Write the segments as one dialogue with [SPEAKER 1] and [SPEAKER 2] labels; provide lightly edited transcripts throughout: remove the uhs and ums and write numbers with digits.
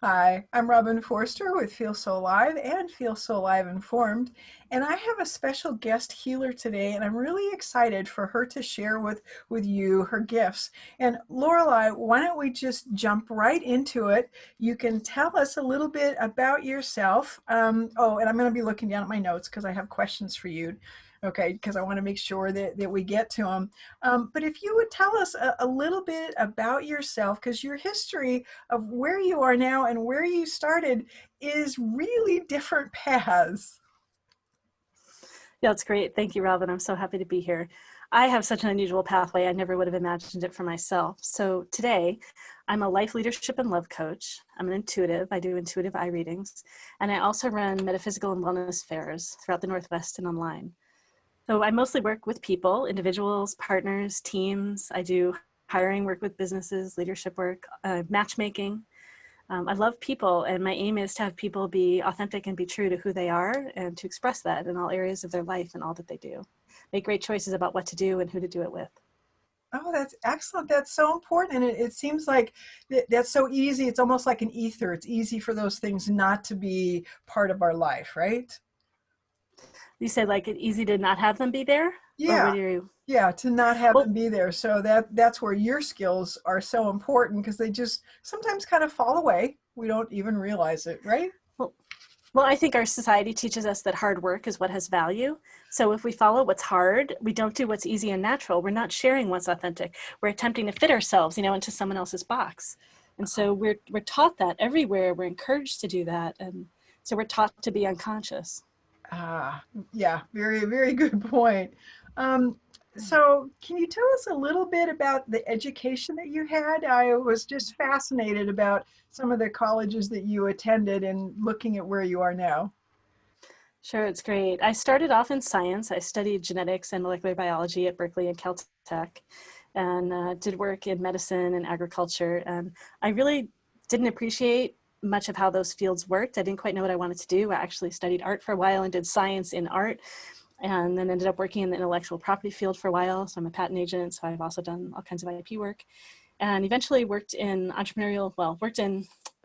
[SPEAKER 1] Hi, I'm Robin Forster with Feel So Alive and Feel So Alive Informed, and I have a special guest healer today, and I'm really excited for her to share with you her gifts. And Lorelei, why don't we just jump right into it? You can tell us a little bit about yourself. And I'm going to be looking down at my notes because I have questions for you. Okay, because I want to make sure that we get to them. But if you would tell us a little bit about yourself, because your history of where you are now and where you started is really different paths.
[SPEAKER 2] Yeah, it's great. Thank you, Robin. I'm so happy to be here. I have such an unusual pathway. I never would have imagined it for myself. So today, I'm a life leadership and love coach. I'm an intuitive. I do intuitive eye readings. And I also run metaphysical and wellness fairs throughout the Northwest and online. So I mostly work with people, individuals, partners, teams. I do hiring work with businesses, leadership work, matchmaking. I love people, and my aim is to have people be authentic and be true to who they are and to express that in all areas of their life and all that they do. Make great choices about what to do and who to do it with.
[SPEAKER 1] Oh, that's excellent. That's so important. And it seems like that's so easy. It's almost like an ether. It's easy for those things not to be part of our life, right?
[SPEAKER 2] You said like it's easy to not have them be there, or
[SPEAKER 1] Yeah.
[SPEAKER 2] what are you?
[SPEAKER 1] Yeah, to not have them
[SPEAKER 2] Well,
[SPEAKER 1] be there. So that's where your skills are so important because they just sometimes kind of fall away. We don't even realize it, right?
[SPEAKER 2] well, well, I think our society teaches us that hard work is what has value. So if we follow what's hard, we don't do what's easy and natural. We're not sharing what's authentic. We're attempting to fit ourselves, into someone else's box. And so we're taught that everywhere. We're encouraged to do that, and so we're taught to be unconscious.
[SPEAKER 1] Ah, yeah, very, very good point. Um, so, can you tell us a little bit about the education that you had? I was just fascinated about some of the colleges that you attended and looking at where you are now.
[SPEAKER 2] Sure, it's great. I started off in science. I studied genetics and molecular biology at Berkeley and Caltech, and did work in medicine and agriculture. And I really didn't appreciate much of how those fields worked. I didn't quite know what I wanted to do. I actually studied art for a while and did science in art, and then ended up working in the intellectual property field for a while. So I'm a patent agent, so I've also done all kinds of IP work, and eventually worked in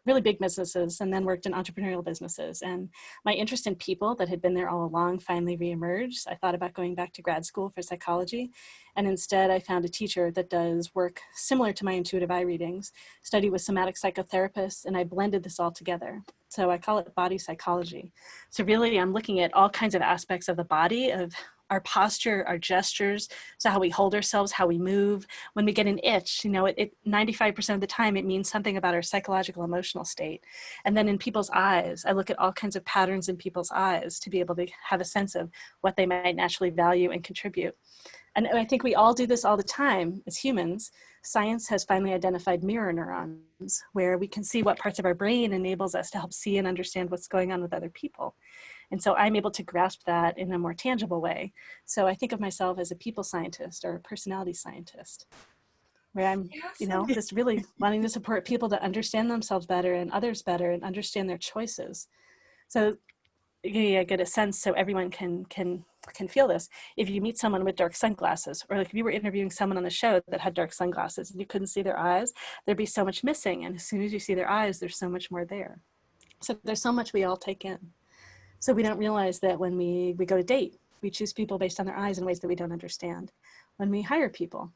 [SPEAKER 2] really big businesses and then worked in entrepreneurial businesses. And my interest in people that had been there all along finally reemerged. I thought about going back to grad school for psychology, and instead I found a teacher that does work similar to my intuitive eye readings, studied with somatic psychotherapists, and I blended this all together. So I call it body psychology. So really I'm looking at all kinds of aspects of the body, of our posture, our gestures, so how we hold ourselves, how we move. When we get an itch, 95% of the time it means something about our psychological emotional state. And then in people's eyes, I look at all kinds of patterns in people's eyes to be able to have a sense of what they might naturally value and contribute. And I think we all do this all the time as humans. Science has finally identified mirror neurons, where we can see what parts of our brain enables us to help see and understand what's going on with other people. And so I'm able to grasp that in a more tangible way. So I think of myself as a people scientist or a personality scientist, where I'm,
[SPEAKER 1] Fascinating.
[SPEAKER 2] just really wanting to support people to understand themselves better and others better and understand their choices. So you get a sense so everyone can feel this. If you meet someone with dark sunglasses, or like if you were interviewing someone on the show that had dark sunglasses and you couldn't see their eyes, there'd be so much missing. And as soon as you see their eyes, there's so much more there. So there's so much we all take in. So we don't realize that when we go to date, we choose people based on their eyes in ways that we don't understand. When we hire people,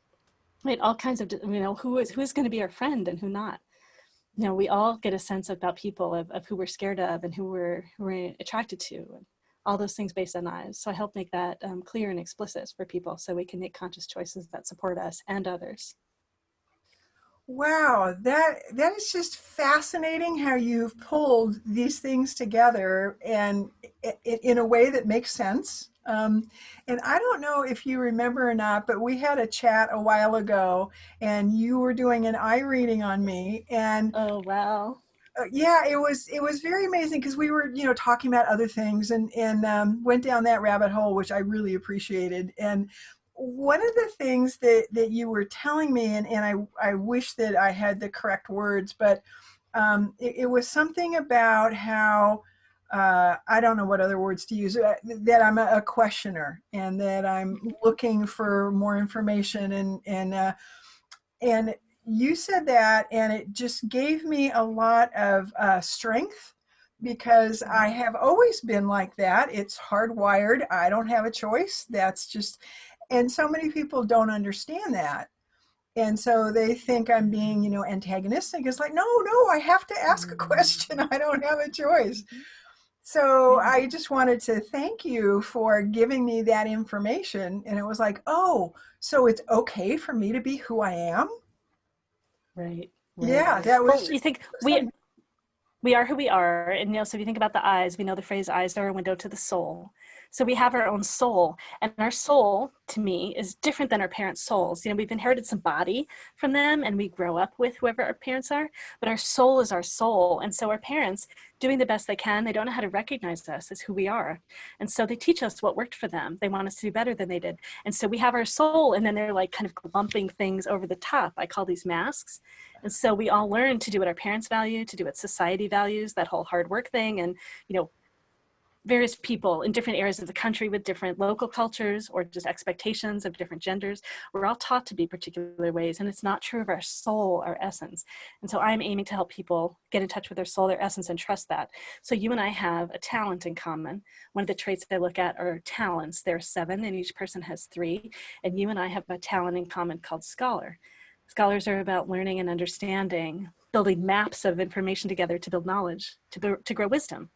[SPEAKER 2] right, all kinds of, who's going to be our friend and who not. We all get a sense about people, of who we're scared of and who we're attracted to, and all those things based on eyes. So I help make that clear and explicit for people so we can make conscious choices that support us and others.
[SPEAKER 1] Wow, that is just fascinating how you've pulled these things together and in a way that makes sense. And I don't know if you remember or not, but we had a chat a while ago, and you were doing an eye reading on me, and
[SPEAKER 2] Oh, wow.
[SPEAKER 1] yeah, it was very amazing because we were talking about other things and went down that rabbit hole, which I really appreciated. And one of the things that you were telling me, and I wish that I had the correct words, but it was something about how I don't know what other words to use, that I'm a questioner and that I'm looking for more information and you said that, and it just gave me a lot of strength because I have always been like that. It's hardwired. I don't have a choice. That's just, and so many people don't understand that. And so they think I'm being, antagonistic. It's like, no, no, I have to ask a question. I don't have a choice. So
[SPEAKER 2] Yeah.
[SPEAKER 1] I just wanted to thank you for giving me that information. And it was like, oh, so it's okay for me to be who I am?
[SPEAKER 2] Right, right.
[SPEAKER 1] Yeah, that
[SPEAKER 2] Well,
[SPEAKER 1] was
[SPEAKER 2] you think
[SPEAKER 1] exciting.
[SPEAKER 2] we are who we are. And, so if you think about the eyes, we know the phrase eyes are a window to the soul. So we have our own soul, and our soul to me is different than our parents' souls. We've inherited some body from them and we grow up with whoever our parents are, but our soul is our soul. And so our parents, doing the best they can, they don't know how to recognize us as who we are. And so they teach us what worked for them. They want us to do better than they did. And so we have our soul, and then they're like kind of lumping things over the top. I call these masks. And so we all learn to do what our parents value, to do what society values, that whole hard work thing. And, various people in different areas of the country with different local cultures or just expectations of different genders, we're all taught to be particular ways. And it's not true of our soul, our essence. And so I'm aiming to help people get in touch with their soul, their essence, and trust that. So you and I have a talent in common. One of the traits I look at are talents. There are 7 and each person has 3. And you and I have a talent in common called scholar. Scholars are about learning and understanding, building maps of information together to build knowledge, to grow wisdom,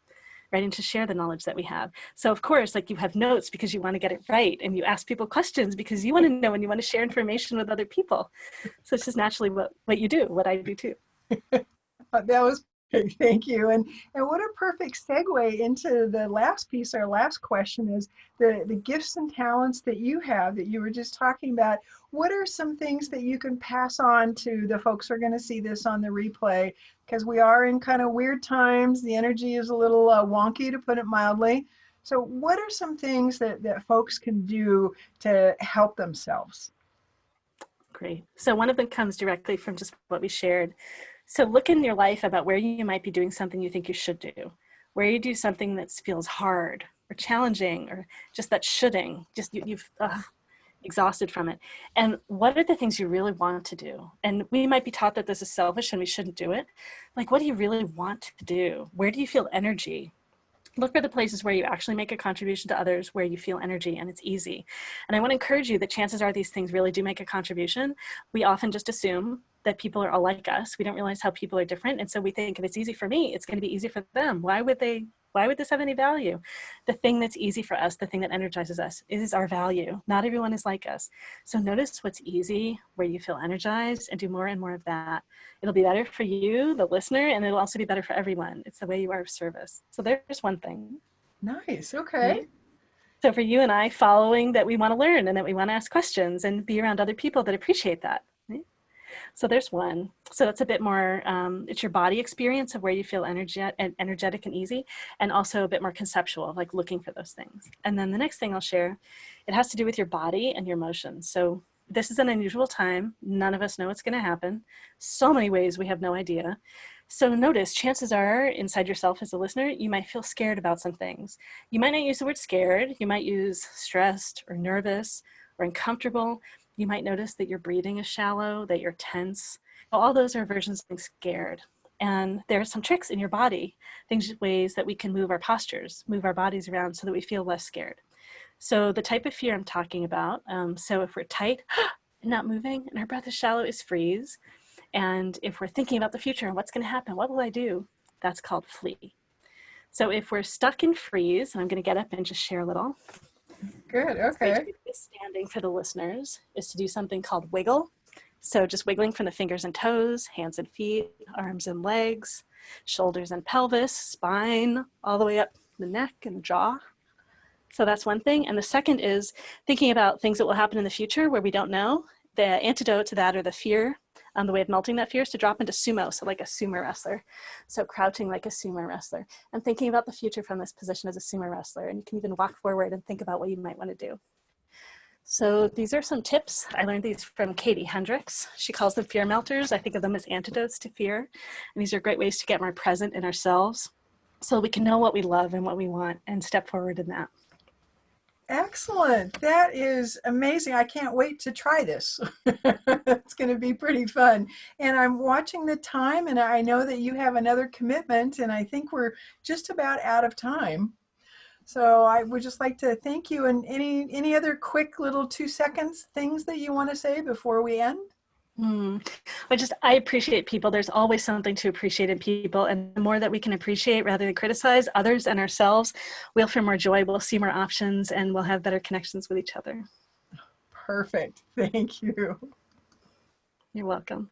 [SPEAKER 2] right? And to share the knowledge that we have. So of course, like, you have notes because you want to get it right. And you ask people questions because you want to know and you want to share information with other people. So it's just naturally what you do, what I do too.
[SPEAKER 1] That was perfect. Thank you. And what a perfect segue into the last piece. Our last question is the gifts and talents that you have that you were just talking about. What are some things that you can pass on to the folks who are going to see this on the replay? Because we are in kind of weird times. The energy is a little wonky, to put it mildly. So what are some things that folks can do to help themselves?
[SPEAKER 2] Great. So one of them comes directly from just what we shared. So look in your life about where you might be doing something you think you should do, where you do something that feels hard or challenging or just that shoulding, just you've exhausted from it. And what are the things you really want to do? And we might be taught that this is selfish and we shouldn't do it. Like, what do you really want to do? Where do you feel energy? Look for the places where you actually make a contribution to others, where you feel energy and it's easy. And I want to encourage you that chances are these things really do make a contribution. We often just assume that people are all like us. We don't realize how people are different. And so we think if it's easy for me, it's going to be easy for them. Why would this have any value? The thing that's easy for us, the thing that energizes us, is our value. Not everyone is like us. So notice what's easy, where you feel energized, and do more and more of that. It'll be better for you, the listener, and it'll also be better for everyone. It's the way you are of service. So there's one thing.
[SPEAKER 1] Nice. Okay.
[SPEAKER 2] Right? So for you and I, following that we want to learn and that we want to ask questions and be around other people that appreciate that. Right? So there's one. So it's a bit more, it's your body experience of where you feel energetic and easy, and also a bit more conceptual, like looking for those things. And then the next thing I'll share, it has to do with your body and your emotions. So this is an unusual time. None of us know what's going to happen. So many ways we have no idea. So notice, chances are inside yourself as a listener, you might feel scared about some things. You might not use the word scared. You might use stressed or nervous or uncomfortable. You might notice that your breathing is shallow, that you're tense. All those are versions of being scared. And there are some tricks in your body, ways that we can move our postures, move our bodies around so that we feel less scared. So the type of fear I'm talking about, so if we're tight and not moving and our breath is shallow, is freeze. And if we're thinking about the future and what's going to happen, what will I do? That's called flee. So if we're stuck in freeze, and I'm going to get up and just share a little.
[SPEAKER 1] Good.
[SPEAKER 2] It's great to
[SPEAKER 1] Okay.
[SPEAKER 2] be standing for the listeners, is to do something called wiggle. So just wiggling from the fingers and toes, hands and feet, arms and legs, shoulders and pelvis, spine, all the way up the neck and the jaw. So that's one thing. And the second is thinking about things that will happen in the future where we don't know. The antidote to that, or the fear, the way of melting that fear, is to drop into sumo, so like a sumo wrestler. So crouching like a sumo wrestler and thinking about the future from this position as a sumo wrestler. And you can even walk forward and think about what you might want to do. So these are some tips. I learned these from Katie Hendricks. She calls them fear melters. I think of them as antidotes to fear. And these are great ways to get more present in ourselves so we can know what we love and what we want and step forward in that.
[SPEAKER 1] Excellent. That is amazing. I can't wait to try this. It's going to be pretty fun. And I'm watching the time, and I know that you have another commitment, and I think we're just about out of time. So I would just like to thank you. And any other quick little 2 seconds things that you want to say before we end?
[SPEAKER 2] Mm. I appreciate people. There's always something to appreciate in people. And the more that we can appreciate rather than criticize others and ourselves, we'll feel more joy, we'll see more options, and we'll have better connections with each other.
[SPEAKER 1] Perfect. Thank you.
[SPEAKER 2] You're welcome.